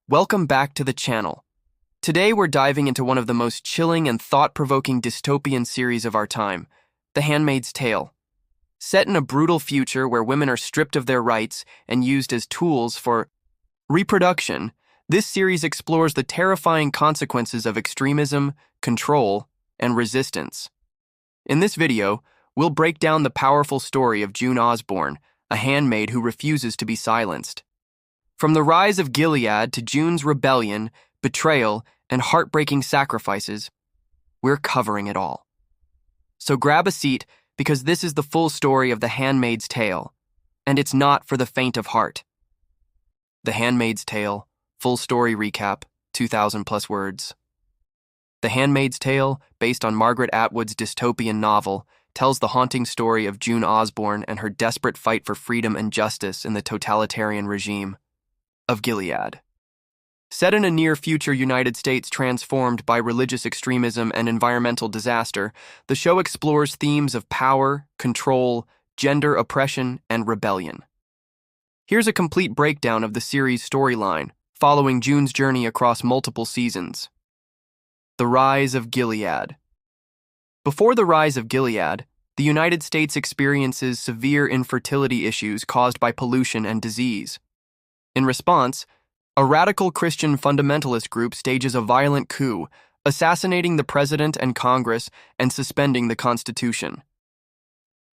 Welcome back to the channel. Today we're diving into one of the most chilling and thought-provoking dystopian series of our time, The Handmaid's Tale. Set in a brutal future where women are stripped of their rights and used as tools for reproduction, this series explores the terrifying consequences of extremism, control, and resistance. In this video, we'll break down the powerful story of June Osborne, a handmaid who refuses to be silenced. From the Rise of Gilead to June's rebellion, betrayal, and heartbreaking sacrifices, we're covering it all. So grab a seat, because this is the full story of The Handmaid's Tale, and it's not for the faint of heart. The Handmaid's Tale, full story recap, 2,000 plus words. The Handmaid's Tale, based on Margaret Atwood's dystopian novel, tells the haunting story of June Osborne and her desperate fight for freedom and justice in the totalitarian regime of Gilead. Set in a near-future United States transformed by religious extremism and environmental disaster, the show explores themes of power, control, gender oppression, and rebellion. Here's a complete breakdown of the series' storyline, following June's journey across multiple seasons. The Rise of Gilead. Before the Rise of Gilead, the United States experiences severe infertility issues caused by pollution and disease. In response, a radical Christian fundamentalist group stages a violent coup, assassinating the president and Congress and suspending the Constitution.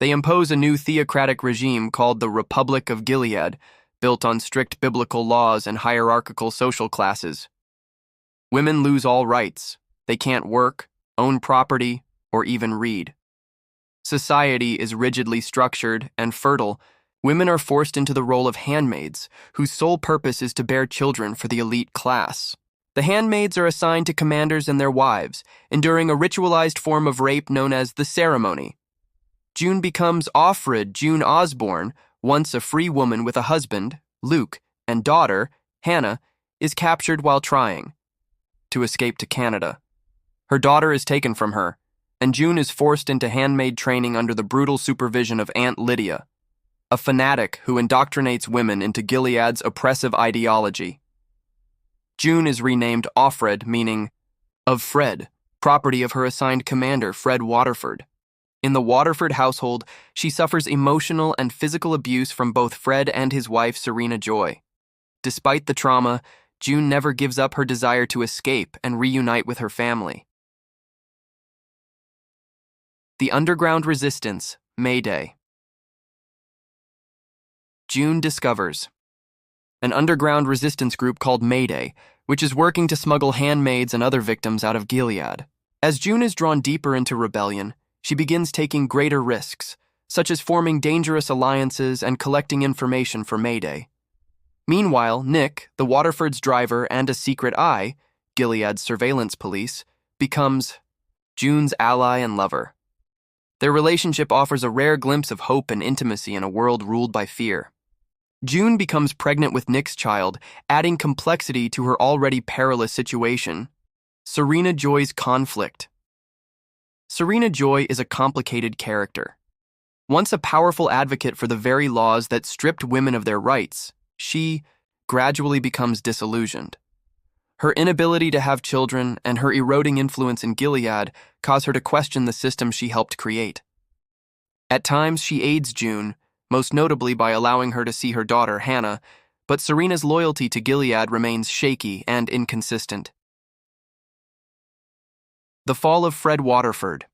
They impose a new theocratic regime called the Republic of Gilead, built on strict biblical laws and hierarchical social classes. Women lose all rights. They can't work, own property, or even read. Society is rigidly structured and fertile. Women are forced into the role of handmaids, whose sole purpose is to bear children for the elite class. The handmaids are assigned to commanders and their wives, enduring a ritualized form of rape known as the ceremony. June becomes Offred June Osborne, once a free woman with a husband, Luke, and daughter, Hannah, is captured while trying to escape to Canada. Her daughter is taken from her, and June is forced into handmaid training under the brutal supervision of Aunt Lydia, a fanatic who indoctrinates women into Gilead's oppressive ideology. June is renamed Offred, meaning of Fred, property of her assigned commander, Fred Waterford. In the Waterford household, she suffers emotional and physical abuse from both Fred and his wife, Serena Joy. Despite the trauma, June never gives up her desire to escape and reunite with her family. The underground resistance, Mayday. June discovers an underground resistance group called Mayday, which is working to smuggle handmaids and other victims out of Gilead. As June is drawn deeper into rebellion, she begins taking greater risks, such as forming dangerous alliances and collecting information for Mayday. Meanwhile, Nick, the Waterford's driver and a secret eye, Gilead's surveillance police, becomes June's ally and lover. Their relationship offers a rare glimpse of hope and intimacy in a world ruled by fear. June becomes pregnant with Nick's child, adding complexity to her already perilous situation. Serena Joy's conflict. Serena Joy is a complicated character. Once a powerful advocate for the very laws that stripped women of their rights, she gradually becomes disillusioned. Her inability to have children and her eroding influence in Gilead cause her to question the system she helped create. At times, she aids June, most notably by allowing her to see her daughter, Hannah, but Serena's loyalty to Gilead remains shaky and inconsistent. The fall of Fred Waterford.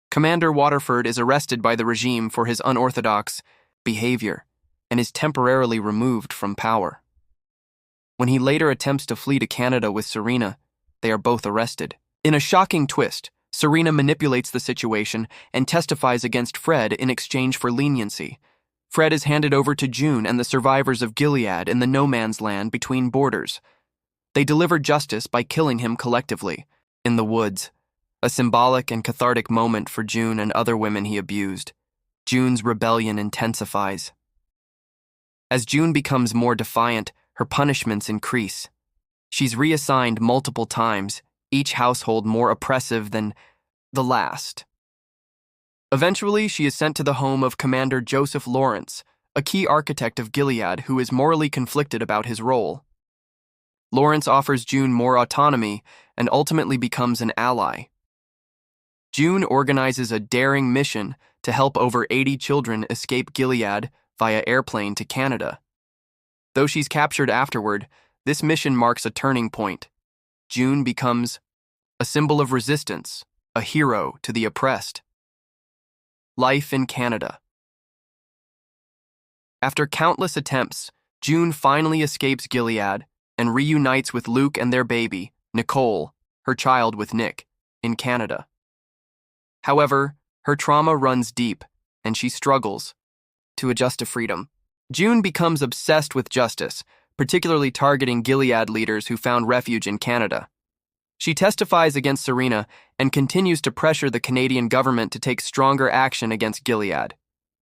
Commander Waterford is arrested by the regime for his unorthodox behavior and is temporarily removed from power. When he later attempts to flee to Canada with Serena, they are both arrested. In a shocking twist, Serena manipulates the situation and testifies against Fred in exchange for leniency. Fred is handed over to June and the survivors of Gilead in the no-man's land between borders. They deliver justice by killing him collectively, in the woods, a symbolic and cathartic moment for June and other women he abused. June's rebellion intensifies. As June becomes more defiant, her punishments increase. She's reassigned multiple times, each household more oppressive than the last. Eventually, she is sent to the home of Commander Joseph Lawrence, a key architect of Gilead who is morally conflicted about his role. Lawrence offers June more autonomy and ultimately becomes an ally. June organizes a daring mission to help over 80 children escape Gilead via airplane to Canada. Though she's captured afterward, this mission marks a turning point. June becomes a symbol of resistance, a hero to the oppressed. Life in Canada. After countless attempts, June finally escapes Gilead and reunites with Luke and their baby, Nicole, her child with Nick, in Canada. However, her trauma runs deep, and she struggles to adjust to freedom. June becomes obsessed with justice, particularly targeting Gilead leaders who found refuge in Canada. She testifies against Serena and continues to pressure the Canadian government to take stronger action against Gilead.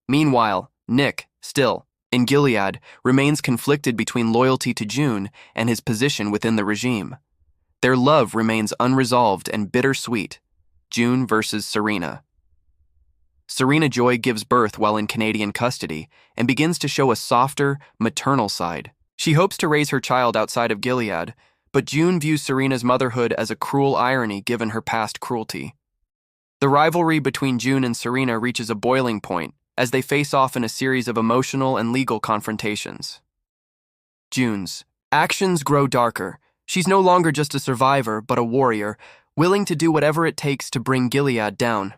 Meanwhile, Nick, still in Gilead, remains conflicted between loyalty to June and his position within the regime. Their love remains unresolved and bittersweet. June versus Serena. Serena Joy gives birth while in Canadian custody and begins to show a softer, maternal side. She hopes to raise her child outside of Gilead, but June views Serena's motherhood as a cruel irony given her past cruelty. The rivalry between June and Serena reaches a boiling point as they face off in a series of emotional and legal confrontations. June's actions grow darker. She's no longer just a survivor, but a warrior, willing to do whatever it takes to bring Gilead down.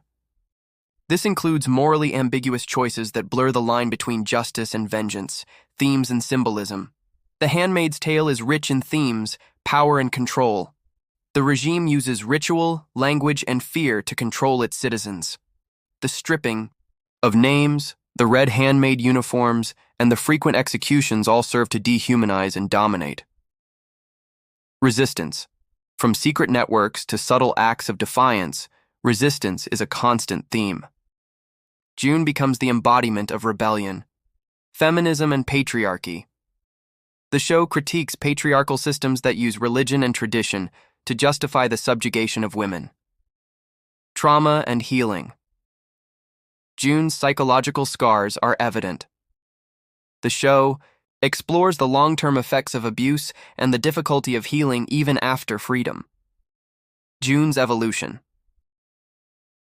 This includes morally ambiguous choices that blur the line between justice and vengeance, themes and symbolism. The Handmaid's Tale is rich in themes, power and control. The regime uses ritual, language, and fear to control its citizens. The stripping of names, the red handmaid uniforms, and the frequent executions all serve to dehumanize and dominate. Resistance. From secret networks to subtle acts of defiance, resistance is a constant theme. June becomes the embodiment of rebellion. Feminism and patriarchy. The show critiques patriarchal systems that use religion and tradition to justify the subjugation of women. Trauma and healing. June's psychological scars are evident. The show explores the long-term effects of abuse and the difficulty of healing even after freedom. June's evolution.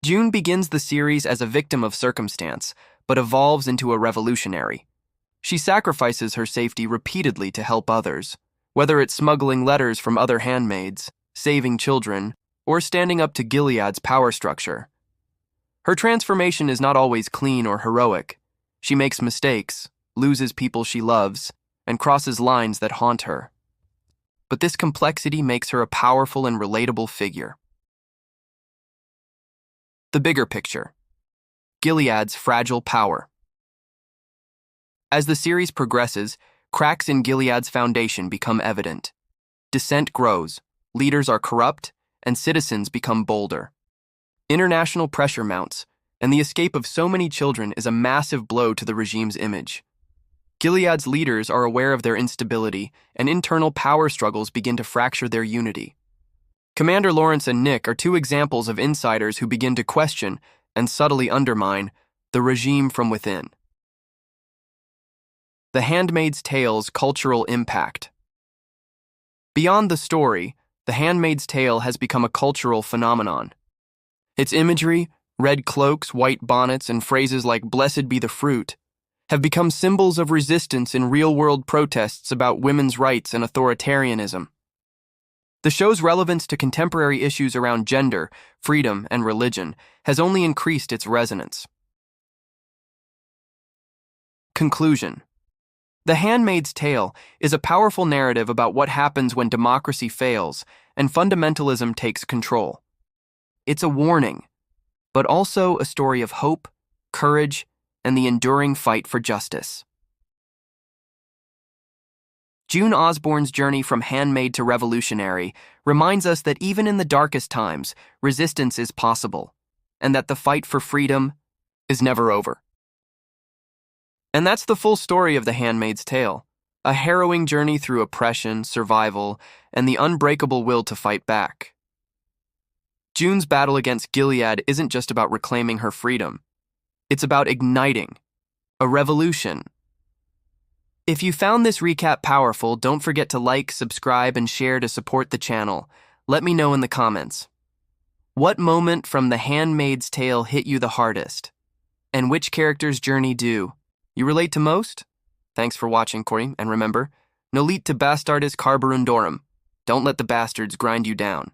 June begins the series as a victim of circumstance, but evolves into a revolutionary. She sacrifices her safety repeatedly to help others, whether it's smuggling letters from other handmaids, saving children, or standing up to Gilead's power structure. Her transformation is not always clean or heroic. She makes mistakes, loses people she loves, and crosses lines that haunt her. But this complexity makes her a powerful and relatable figure. The bigger picture. Gilead's fragile power. As the series progresses, cracks in Gilead's foundation become evident. Dissent grows, leaders are corrupt, and citizens become bolder. International pressure mounts, and the escape of so many children is a massive blow to the regime's image. Gilead's leaders are aware of their instability, and internal power struggles begin to fracture their unity. Commander Lawrence and Nick are two examples of insiders who begin to question and subtly undermine the regime from within. The Handmaid's Tale's cultural impact. Beyond the story, The Handmaid's Tale has become a cultural phenomenon. Its imagery, red cloaks, white bonnets, and phrases like "blessed be the fruit" have become symbols of resistance in real-world protests about women's rights and authoritarianism. The show's relevance to contemporary issues around gender, freedom, and religion has only increased its resonance. Conclusion. The Handmaid's Tale is a powerful narrative about what happens when democracy fails and fundamentalism takes control. It's a warning, but also a story of hope, courage, and the enduring fight for justice. June Osborne's journey from handmaid to revolutionary reminds us that even in the darkest times, resistance is possible, and that the fight for freedom is never over. And that's the full story of The Handmaid's Tale, a harrowing journey through oppression, survival, and the unbreakable will to fight back. June's battle against Gilead isn't just about reclaiming her freedom. It's about igniting a revolution If you found this recap powerful, don't forget to like, subscribe, and share to support the channel. Let me know in the comments. What moment from The Handmaid's Tale hit you the hardest? And which character's journey do you relate to most? Thanks for watching, Corey, and remember, Nolit to bastardis carborundorum. Don't let the bastards grind you down.